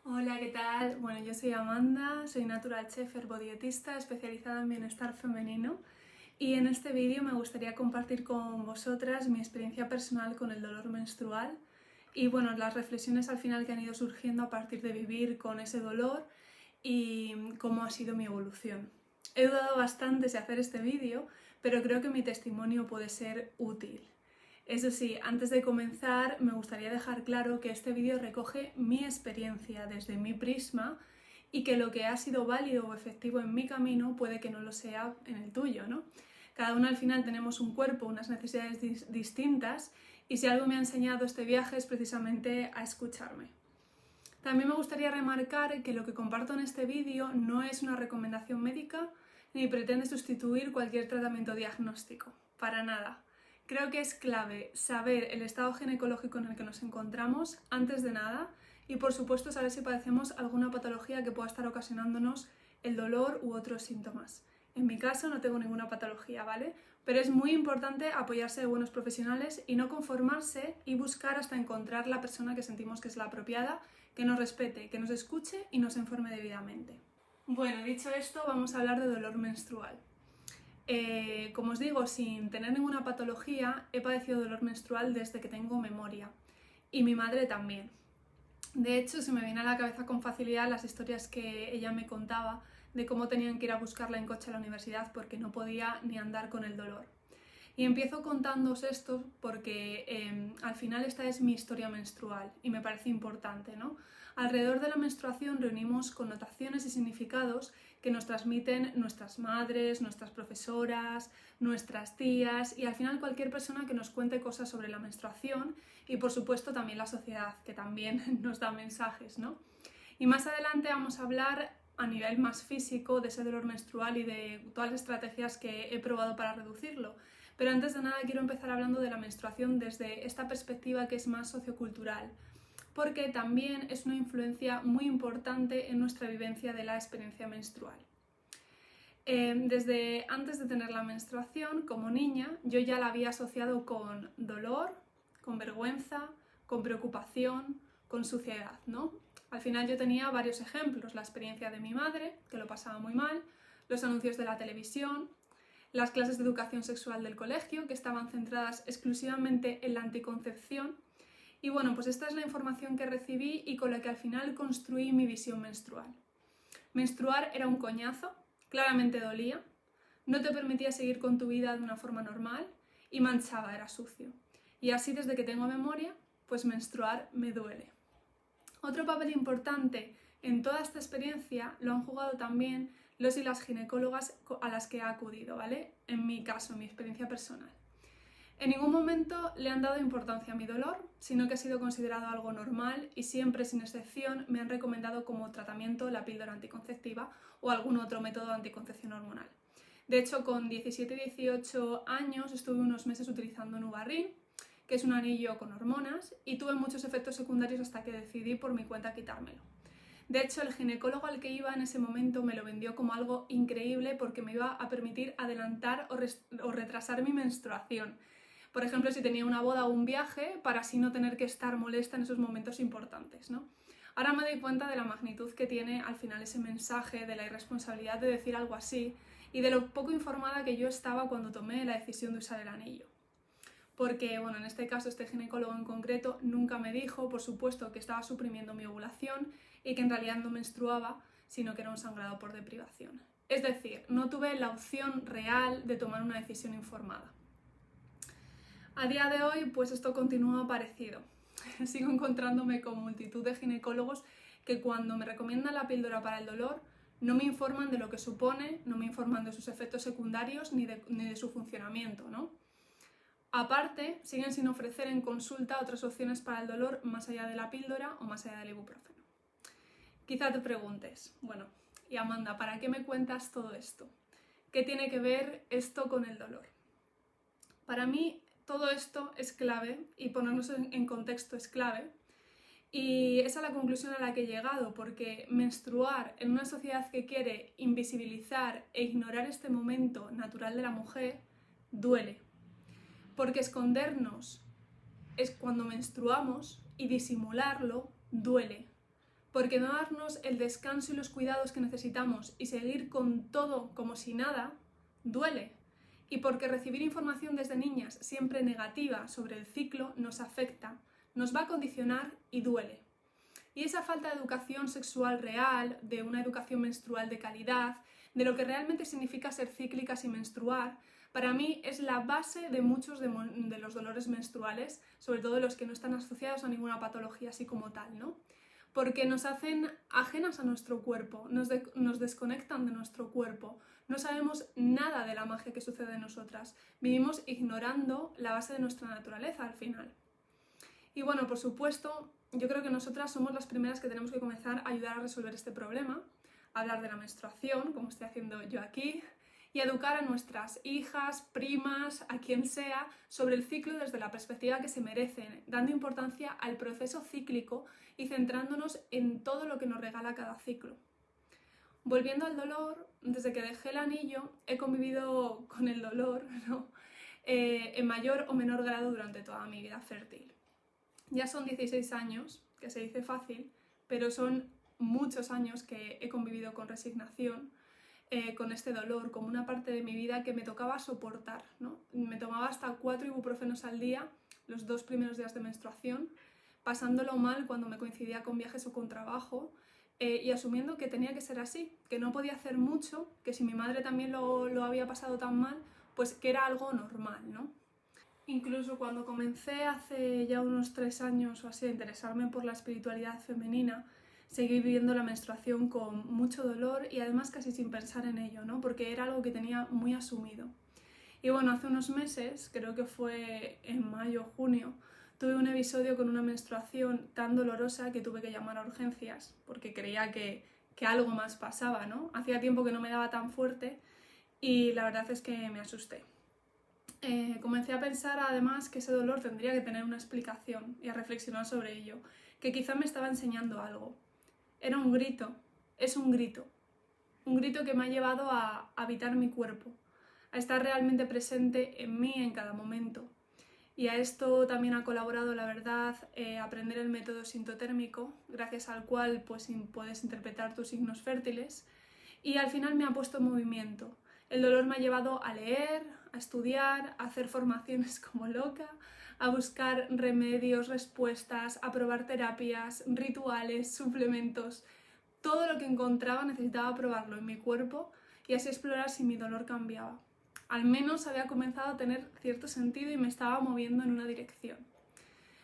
Hola, ¿qué tal? Bueno, yo soy Amanda, soy natural chef herbodietista especializada en bienestar femenino y en este vídeo me gustaría compartir con vosotras mi experiencia personal con el dolor menstrual y bueno, las reflexiones al final que han ido surgiendo a partir de vivir con ese dolor y cómo ha sido mi evolución. He dudado bastante si hacer este vídeo, pero creo que mi testimonio puede ser útil. Eso sí, antes de comenzar me gustaría dejar claro que este vídeo recoge mi experiencia desde mi prisma y que lo que ha sido válido o efectivo en mi camino puede que no lo sea en el tuyo, ¿no? Cada uno al final tenemos un cuerpo, unas necesidades distintas y si algo me ha enseñado este viaje es precisamente a escucharme. También me gustaría remarcar que lo que comparto en este vídeo no es una recomendación médica ni pretende sustituir cualquier tratamiento diagnóstico, para nada. Creo que es clave saber el estado ginecológico en el que nos encontramos antes de nada y por supuesto saber si padecemos alguna patología que pueda estar ocasionándonos el dolor u otros síntomas. En mi caso no tengo ninguna patología, ¿vale? Pero es muy importante apoyarse de buenos profesionales y no conformarse y buscar hasta encontrar la persona que sentimos que es la apropiada, que nos respete, que nos escuche y nos informe debidamente. Bueno, dicho esto, vamos a hablar de dolor menstrual. Como os digo, sin tener ninguna patología, he padecido dolor menstrual desde que tengo memoria. Y mi madre también. De hecho, se me viene a la cabeza con facilidad las historias que ella me contaba de cómo tenían que ir a buscarla en coche a la universidad porque no podía ni andar con el dolor. Y empiezo contándoos esto porque al final esta es mi historia menstrual y me parece importante, ¿no? Alrededor de la menstruación reunimos connotaciones y significados que nos transmiten nuestras madres, nuestras profesoras, nuestras tías y al final cualquier persona que nos cuente cosas sobre la menstruación y por supuesto también la sociedad, que también nos da mensajes, ¿no? Y más adelante vamos a hablar a nivel más físico de ese dolor menstrual y de todas las estrategias que he probado para reducirlo. Pero antes de nada quiero empezar hablando de la menstruación desde esta perspectiva que es más sociocultural, porque también es una influencia muy importante en nuestra vivencia de la experiencia menstrual. Desde antes de tener la menstruación, como niña, yo ya la había asociado con dolor, con vergüenza, con preocupación, con suciedad, ¿no? Al final yo tenía varios ejemplos, la experiencia de mi madre, que lo pasaba muy mal, los anuncios de la televisión, las clases de educación sexual del colegio, que estaban centradas exclusivamente en la anticoncepción. Y bueno, pues esta es la información que recibí y con la que al final construí mi visión menstrual. Menstruar era un coñazo, claramente dolía, no te permitía seguir con tu vida de una forma normal y manchaba, era sucio. Y así desde que tengo memoria, pues menstruar me duele. Otro papel importante en toda esta experiencia lo han jugado también los y las ginecólogas a las que he acudido, ¿vale? En mi caso, en mi experiencia personal. En ningún momento le han dado importancia a mi dolor, sino que ha sido considerado algo normal y siempre, sin excepción, me han recomendado como tratamiento la píldora anticonceptiva o algún otro método de anticoncepción hormonal. De hecho, con 17 y 18 años estuve unos meses utilizando Nuvarin, que es un anillo con hormonas, y tuve muchos efectos secundarios hasta que decidí por mi cuenta quitármelo. De hecho, el ginecólogo al que iba en ese momento me lo vendió como algo increíble porque me iba a permitir adelantar o retrasar mi menstruación. Por ejemplo, si tenía una boda o un viaje, para así no tener que estar molesta en esos momentos importantes, ¿no? Ahora me doy cuenta de la magnitud que tiene al final ese mensaje, de la irresponsabilidad de decir algo así y de lo poco informada que yo estaba cuando tomé la decisión de usar el anillo. Porque, bueno, en este caso este ginecólogo en concreto nunca me dijo, por supuesto, que estaba suprimiendo mi ovulación y que en realidad no menstruaba, sino que era un sangrado por deprivación. Es decir, no tuve la opción real de tomar una decisión informada. A día de hoy, pues esto continúa parecido. Sigo encontrándome con multitud de ginecólogos que cuando me recomiendan la píldora para el dolor no me informan de lo que supone, no me informan de sus efectos secundarios ni de su funcionamiento, ¿no? Aparte, siguen sin ofrecer en consulta otras opciones para el dolor más allá de la píldora o más allá del ibuprofeno. Quizá te preguntes, bueno, y Amanda, ¿para qué me cuentas todo esto? ¿Qué tiene que ver esto con el dolor? Para mí todo esto es clave y ponernos en contexto es clave. Y esa es la conclusión a la que he llegado, porque menstruar en una sociedad que quiere invisibilizar e ignorar este momento natural de la mujer duele. Porque escondernos es cuando menstruamos y disimularlo duele. porque no darnos el descanso y los cuidados que necesitamos y seguir con todo como si nada, duele. Y porque recibir información desde niñas siempre negativa sobre el ciclo nos afecta, nos va a condicionar y duele. Y esa falta de educación sexual real, de una educación menstrual de calidad, de lo que realmente significa ser cíclicas y menstruar, para mí es la base de muchos de los dolores menstruales, sobre todo los que no están asociados a ninguna patología así como tal, ¿no? Porque nos hacen ajenas a nuestro cuerpo, nos desconectan de nuestro cuerpo, no sabemos nada de la magia que sucede en nosotras, vivimos ignorando la base de nuestra naturaleza al final. Y bueno, por supuesto, yo creo que nosotras somos las primeras que tenemos que comenzar a ayudar a resolver este problema, a hablar de la menstruación, como estoy haciendo yo aquí, y educar a nuestras hijas, primas, a quien sea, sobre el ciclo desde la perspectiva que se merecen, dando importancia al proceso cíclico y centrándonos en todo lo que nos regala cada ciclo. Volviendo al dolor, desde que dejé el anillo he convivido con el dolor, ¿no? En mayor o menor grado durante toda mi vida fértil. Ya son 16 años, que se dice fácil, pero son muchos años que he convivido con resignación, con este dolor, como una parte de mi vida que me tocaba soportar, ¿no? Me tomaba hasta 4 ibuprofenos al día, los 2 primeros días de menstruación, pasándolo mal cuando me coincidía con viajes o con trabajo, y asumiendo que tenía que ser así, que no podía hacer mucho, que si mi madre también lo había pasado tan mal, pues que era algo normal, ¿no? Incluso cuando comencé hace ya unos 3 años o así a interesarme por la espiritualidad femenina, seguí viviendo la menstruación con mucho dolor y además casi sin pensar en ello, ¿no? Porque era algo que tenía muy asumido. Y bueno, hace unos meses, creo que fue en mayo o junio, tuve un episodio con una menstruación tan dolorosa que tuve que llamar a urgencias porque creía que algo más pasaba, ¿no? Hacía tiempo que no me daba tan fuerte y la verdad es que me asusté. Comencé a pensar además que ese dolor tendría que tener una explicación y a reflexionar sobre ello, que quizá me estaba enseñando algo. Era un grito, es un grito que me ha llevado a habitar mi cuerpo, a estar realmente presente en mí en cada momento. Y a esto también ha colaborado, la verdad, aprender el método sintotérmico, gracias al cual pues, puedes interpretar tus signos fértiles, y al final me ha puesto en movimiento. El dolor me ha llevado a leer, a estudiar, a hacer formaciones como loca, a buscar remedios, respuestas, a probar terapias, rituales, suplementos. Todo lo que encontraba necesitaba probarlo en mi cuerpo y así explorar si mi dolor cambiaba. Al menos había comenzado a tener cierto sentido y me estaba moviendo en una dirección.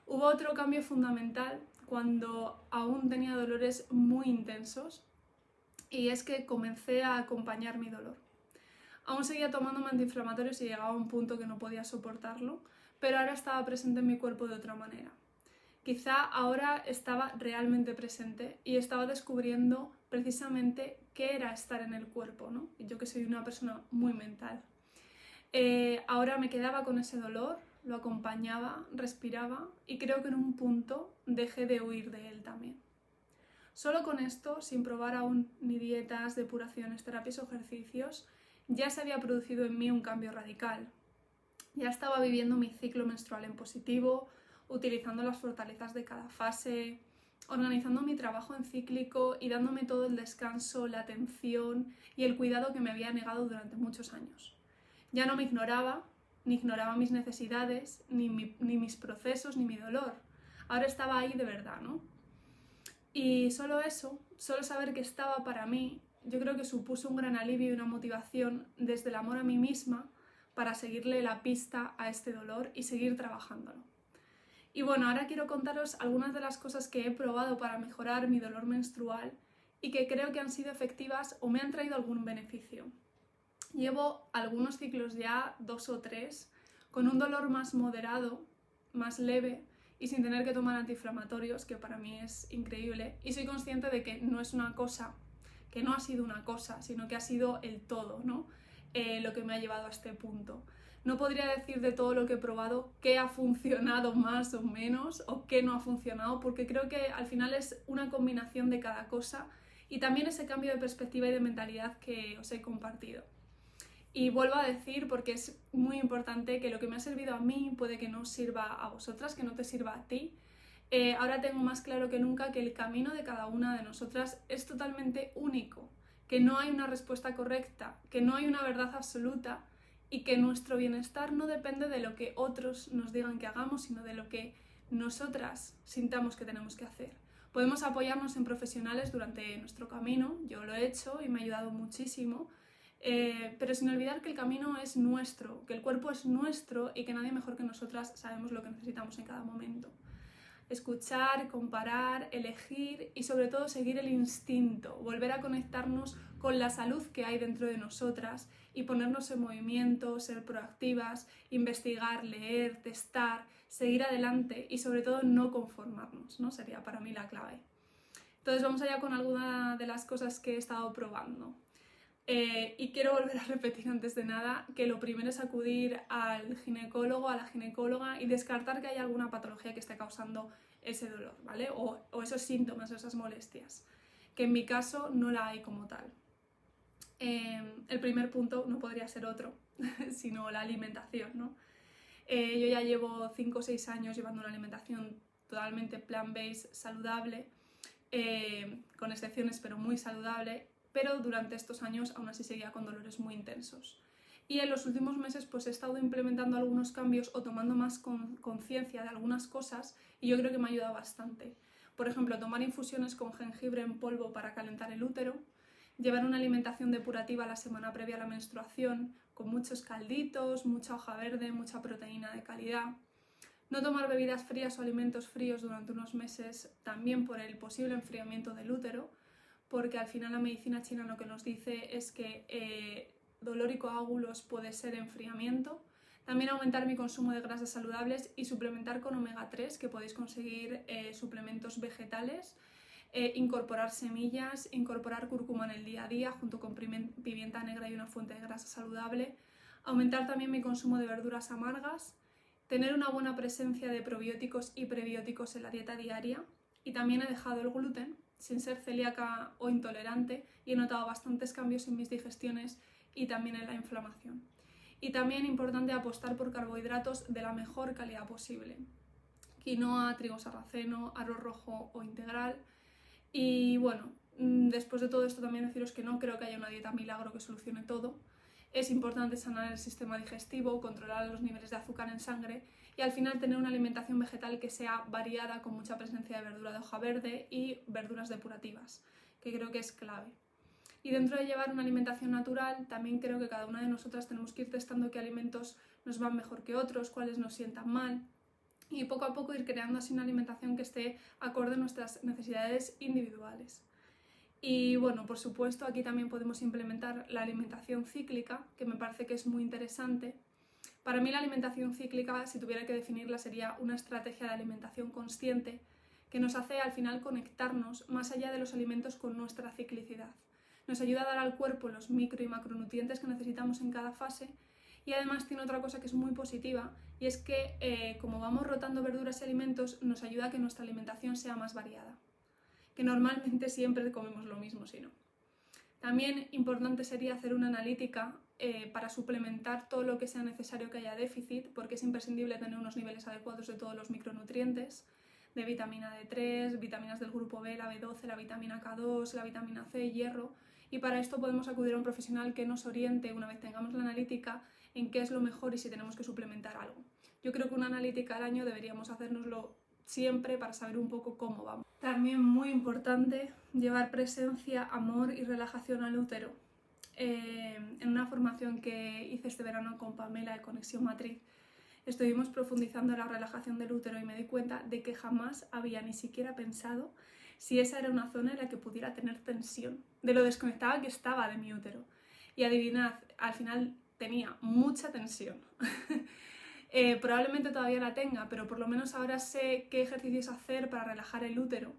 Hubo otro cambio fundamental cuando aún tenía dolores muy intensos y es que comencé a acompañar mi dolor. Aún seguía tomándome antiinflamatorios y llegaba a un punto que no podía soportarlo, pero ahora estaba presente en mi cuerpo de otra manera. Quizá ahora estaba realmente presente y estaba descubriendo precisamente qué era estar en el cuerpo, ¿no? Yo que soy una persona muy mental. Ahora me quedaba con ese dolor, lo acompañaba, respiraba y creo que en un punto dejé de huir de él también. Solo con esto, sin probar aún ni dietas, depuraciones, terapias o ejercicios, ya se había producido en mí un cambio radical. Ya estaba viviendo mi ciclo menstrual en positivo, utilizando las fortalezas de cada fase, organizando mi trabajo en cíclico y dándome todo el descanso, la atención y el cuidado que me había negado durante muchos años. Ya no me ignoraba, ni ignoraba mis necesidades, ni mis procesos, ni mi dolor. Ahora estaba ahí de verdad, ¿no? Y solo eso, solo saber que estaba para mí, yo creo que supuso un gran alivio y una motivación desde el amor a mí misma para seguirle la pista a este dolor y seguir trabajándolo. Y bueno, ahora quiero contaros algunas de las cosas que he probado para mejorar mi dolor menstrual y que creo que han sido efectivas o me han traído algún beneficio. Llevo algunos ciclos ya, 2 o 3, con un dolor más moderado, más leve y sin tener que tomar antiinflamatorios, que para mí es increíble. Y soy consciente de que no es una cosa, que no ha sido una cosa, sino que ha sido el todo, ¿no? Lo que me ha llevado a este punto. No podría decir de todo lo que he probado qué ha funcionado más o menos o qué no ha funcionado, porque creo que al final es una combinación de cada cosa y también ese cambio de perspectiva y de mentalidad que os he compartido. Y vuelvo a decir, porque es muy importante, que lo que me ha servido a mí puede que no os sirva a vosotras, que no te sirva a ti. Ahora tengo más claro que nunca que el camino de cada una de nosotras es totalmente único, que no hay una respuesta correcta, que no hay una verdad absoluta y que nuestro bienestar no depende de lo que otros nos digan que hagamos, sino de lo que nosotras sintamos que tenemos que hacer. Podemos apoyarnos en profesionales durante nuestro camino, yo lo he hecho y me ha ayudado muchísimo, pero sin olvidar que el camino es nuestro, que el cuerpo es nuestro y que nadie mejor que nosotras sabemos lo que necesitamos en cada momento. Escuchar, comparar, elegir y sobre todo seguir el instinto, volver a conectarnos con la salud que hay dentro de nosotras y ponernos en movimiento, ser proactivas, investigar, leer, testar, seguir adelante y sobre todo no conformarnos, ¿no? Sería para mí la clave. Entonces vamos allá con alguna de las cosas que he estado probando. Y quiero volver a repetir antes de nada que lo primero es acudir al ginecólogo, a la ginecóloga y descartar que haya alguna patología que esté causando ese dolor, ¿vale? O esos síntomas o esas molestias, que en mi caso no la hay como tal. El primer punto no podría ser otro, sino la alimentación, ¿no? Yo ya llevo 5 o 6 años llevando una alimentación totalmente plant-based, saludable, con excepciones pero muy saludable, pero durante estos años aún así seguía con dolores muy intensos. Y en los últimos meses pues he estado implementando algunos cambios o tomando más conciencia de algunas cosas y yo creo que me ha ayudado bastante. Por ejemplo, tomar infusiones con jengibre en polvo para calentar el útero, llevar una alimentación depurativa la semana previa a la menstruación, con muchos calditos, mucha hoja verde, mucha proteína de calidad. No tomar bebidas frías o alimentos fríos durante unos meses, también por el posible enfriamiento del útero, porque al final la medicina china lo que nos dice es que dolor y coágulos puede ser enfriamiento. También aumentar mi consumo de grasas saludables y suplementar con omega 3, que podéis conseguir suplementos vegetales, incorporar semillas, incorporar cúrcuma en el día a día junto con pimienta negra y una fuente de grasa saludable. Aumentar también mi consumo de verduras amargas, tener una buena presencia de probióticos y prebióticos en la dieta diaria y también he dejado el gluten sin ser celíaca o intolerante y he notado bastantes cambios en mis digestiones y también en la inflamación. Y también importante apostar por carbohidratos de la mejor calidad posible. Quinoa, trigo sarraceno, arroz rojo o integral. Y bueno, después de todo esto también deciros que no creo que haya una dieta milagro que solucione todo. Es importante sanar el sistema digestivo, controlar los niveles de azúcar en sangre y al final tener una alimentación vegetal que sea variada con mucha presencia de verdura de hoja verde y verduras depurativas, que creo que es clave. Y dentro de llevar una alimentación natural, también creo que cada una de nosotras tenemos que ir testando qué alimentos nos van mejor que otros, cuáles nos sientan mal y poco a poco ir creando así una alimentación que esté acorde a nuestras necesidades individuales. Y bueno, por supuesto, aquí también podemos implementar la alimentación cíclica, que me parece que es muy interesante. Para mí la alimentación cíclica, si tuviera que definirla, sería una estrategia de alimentación consciente que nos hace al final conectarnos más allá de los alimentos con nuestra ciclicidad. Nos ayuda a dar al cuerpo los micro y macronutrientes que necesitamos en cada fase y además tiene otra cosa que es muy positiva y es que como vamos rotando verduras y alimentos nos ayuda a que nuestra alimentación sea más variada, que normalmente siempre comemos lo mismo, si no. También importante sería hacer una analítica para suplementar todo lo que sea necesario que haya déficit, porque es imprescindible tener unos niveles adecuados de todos los micronutrientes, de vitamina D3, vitaminas del grupo B, la B12, la vitamina K2, la vitamina C, hierro, y para esto podemos acudir a un profesional que nos oriente una vez tengamos la analítica en qué es lo mejor y si tenemos que suplementar algo. Yo creo que una analítica al año deberíamos hacérnoslo siempre para saber un poco cómo vamos. También muy importante llevar presencia, amor y relajación al útero. En una formación que hice este verano con Pamela de Conexión Matriz, estuvimos profundizando en la relajación del útero y me di cuenta de que jamás había ni siquiera pensado si esa era una zona en la que pudiera tener tensión, de lo desconectada que estaba de mi útero. Y adivinad, al final tenía mucha tensión. Probablemente todavía la tenga, pero por lo menos ahora sé qué ejercicios hacer para relajar el útero.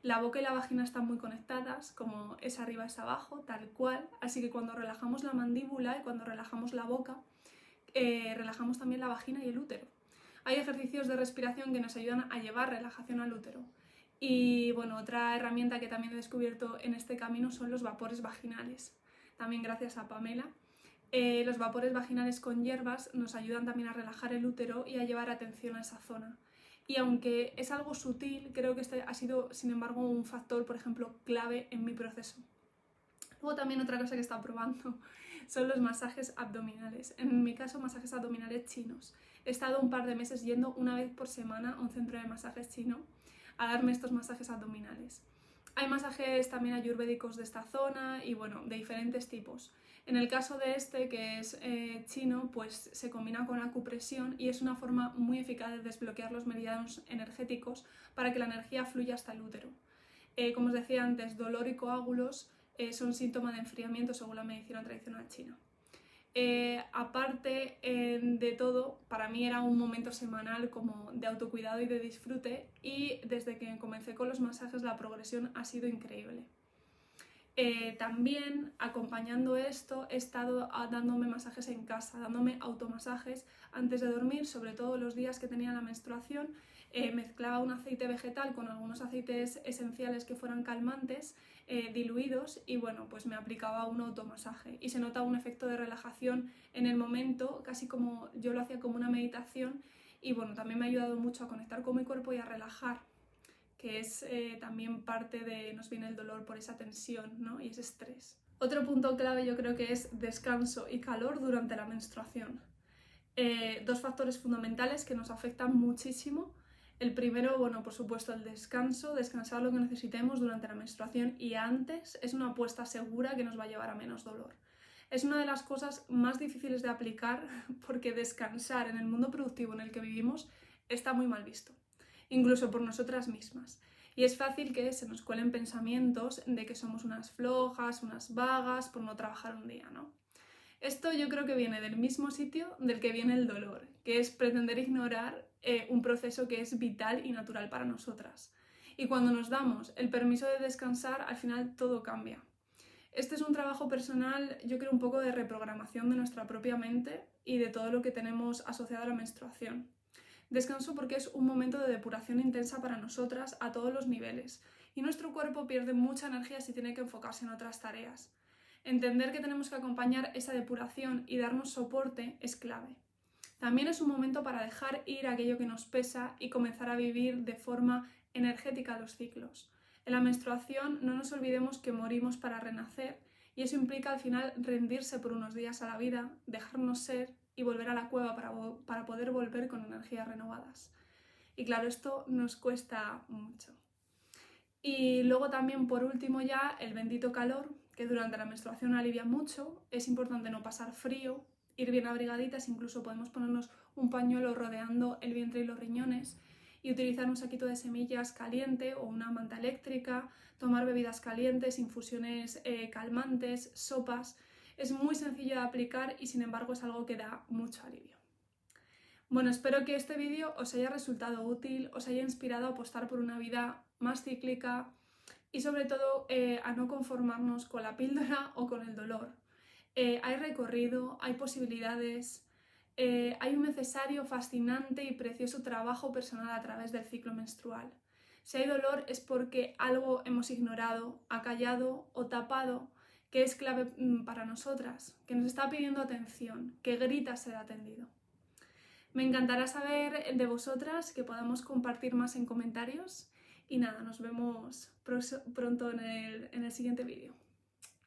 La boca y la vagina están muy conectadas, como es arriba es abajo, tal cual, así que cuando relajamos la mandíbula y cuando relajamos la boca, relajamos también la vagina y el útero. Hay ejercicios de respiración que nos ayudan a llevar relajación al útero. Y bueno, otra herramienta que también he descubierto en este camino son los vapores vaginales, también gracias a Pamela. Los vapores vaginales con hierbas nos ayudan también a relajar el útero y a llevar atención a esa zona. Y aunque es algo sutil, creo que este ha sido, sin embargo, un factor, por ejemplo, clave en mi proceso. Luego también otra cosa que he estado probando son los masajes abdominales. En mi caso, masajes abdominales chinos. He estado un par de meses yendo una vez por semana a un centro de masajes chino a darme estos masajes abdominales. Hay masajes también ayurvédicos de esta zona y bueno, de diferentes tipos. En el caso de este, que es chino, pues se combina con acupresión y es una forma muy eficaz de desbloquear los meridianos energéticos para que la energía fluya hasta el útero. Como os decía antes, dolor y coágulos son síntomas de enfriamiento según la medicina tradicional china. Aparte de todo, para mí era un momento semanal como de autocuidado y de disfrute, y desde que comencé con los masajes la progresión ha sido increíble. También acompañando esto he estado dándome masajes en casa, dándome automasajes antes de dormir, sobre todo los días que tenía la menstruación. Mezclaba un aceite vegetal con algunos aceites esenciales que fueran calmantes, diluidos, y bueno, pues me aplicaba un automasaje y se nota un efecto de relajación en el momento, casi como yo lo hacía como una meditación, y bueno, también me ha ayudado mucho a conectar con mi cuerpo y a relajar, que es también parte de nos viene el dolor por esa tensión, ¿no? Y ese estrés. Otro punto clave yo creo que es descanso y calor durante la menstruación. Dos factores fundamentales que nos afectan muchísimo. El primero, bueno, por supuesto el descanso, descansar lo que necesitemos durante la menstruación y antes es una apuesta segura que nos va a llevar a menos dolor. Es una de las cosas más difíciles de aplicar porque descansar en el mundo productivo en el que vivimos está muy mal visto, incluso por nosotras mismas. Y es fácil que se nos cuelen pensamientos de que somos unas flojas, unas vagas por no trabajar un día, ¿no? Esto yo creo que viene del mismo sitio del que viene el dolor, que es pretender ignorar un proceso que es vital y natural para nosotras. Y cuando nos damos el permiso de descansar, al final todo cambia. Este es un trabajo personal, yo creo, un poco de reprogramación de nuestra propia mente y de todo lo que tenemos asociado a la menstruación. Descanso porque es un momento de depuración intensa para nosotras a todos los niveles y nuestro cuerpo pierde mucha energía si tiene que enfocarse en otras tareas. Entender que tenemos que acompañar esa depuración y darnos soporte es clave. También es un momento para dejar ir aquello que nos pesa y comenzar a vivir de forma energética los ciclos. En la menstruación no nos olvidemos que morimos para renacer, y eso implica al final rendirse por unos días a la vida, dejarnos ser y volver a la cueva para poder volver con energías renovadas. Y claro, esto nos cuesta mucho. Y luego también, por último, ya el bendito calor, que durante la menstruación alivia mucho. Es importante no pasar frío, ir bien abrigaditas, incluso podemos ponernos un pañuelo rodeando el vientre y los riñones y utilizar un saquito de semillas caliente o una manta eléctrica, tomar bebidas calientes, infusiones calmantes, sopas. Es muy sencillo de aplicar y sin embargo es algo que da mucho alivio. Bueno, espero que este vídeo os haya resultado útil, os haya inspirado a apostar por una vida más cíclica y sobre todo a no conformarnos con la píldora o con el dolor. Hay recorrido, hay posibilidades, hay un necesario, fascinante y precioso trabajo personal a través del ciclo menstrual. Si hay dolor es porque algo hemos ignorado, acallado o tapado, que es clave para nosotras, que nos está pidiendo atención, que grita ser atendido. Me encantará saber de vosotras, que podamos compartir más en comentarios. Y nada, nos vemos pronto en el siguiente vídeo.